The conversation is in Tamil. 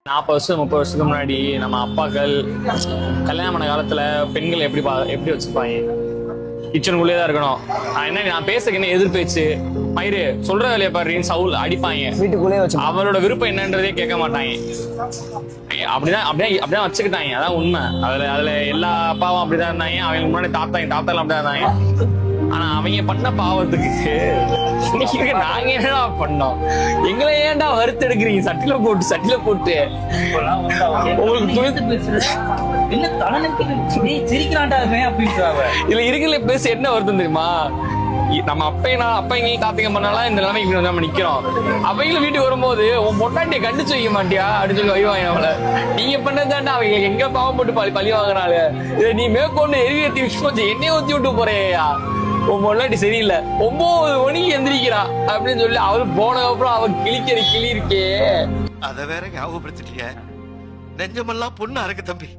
40 வருஷம் 30 வருஷத்துக்கு முன்னாடி நம்ம அப்பாக்கள் கல்யாணம் பண்ண காலத்துல பெண்கள் எப்படி வச்சுப்பாங்க? கிச்சனுக்குள்ளே தான் இருக்கணும். நான் பேசுறதுக்கு என்ன எதிர்பேச்சு, மயிறு சொல்ற வேலையை பாருன்னு சவுல் அடிப்பாங்க. வீட்டுக்குள்ளே வச்சு அவரோட விருப்பம் என்னன்றதே கேட்க மாட்டாங்க. அப்படிதான் வச்சுக்கிட்டாங்க. அதான் உண்மை. அதுல எல்லா அப்பாவும் அப்படிதான் இருந்தாங்க. அவங்க முன்னாடி தாத்தாலாம் அப்படிதான் இருந்தாங்க. ஆனா அவங்க பண்ண பாவத்துக்கு நாங்க என்னடா பண்ணோம்? எங்களை ஏன்டா வறுத்து எடுக்கிறீங்க? சட்டில போட்டு உங்களுக்கு இதுல இருக்கிற பேச என்ன வருத்தம் தெரியுமா? நம்ம அப்பா எங்கேயும் தாத்திங்க பண்ணாலும் இந்த நிலைமைக்கு இப்படி நம்ம நிக்கிறோம். அவங்களும் வீட்டுக்கு வரும்போது உன் பொண்டாட்டியை கண்டிச்சு வைக்க மாட்டியா அப்படின்னு சொல்லி வைவாங்க. அவளை நீங்க பண்ணதாண்டா அவங்க எங்க பாவம் போட்டு பழி வாங்குறாள். இதை நீ மேற்கொண்டு எரிவேத்தி விஷயம் எண்ணெய் ஊத்தி விட்டு போறேயா? உன் பொண்டாட்டி சரியில்லை, 9 மணிக்கு எந்திரிக்கிறா அப்படின்னு சொல்லி அவரு போனதுக்கு அப்புறம் அவ கிளி இருக்கே. அத வேற ஞாபகப்படுத்திட்டீங்க. நெஞ்சமெல்லாம் பொண்ணு அறக்கு தம்பி.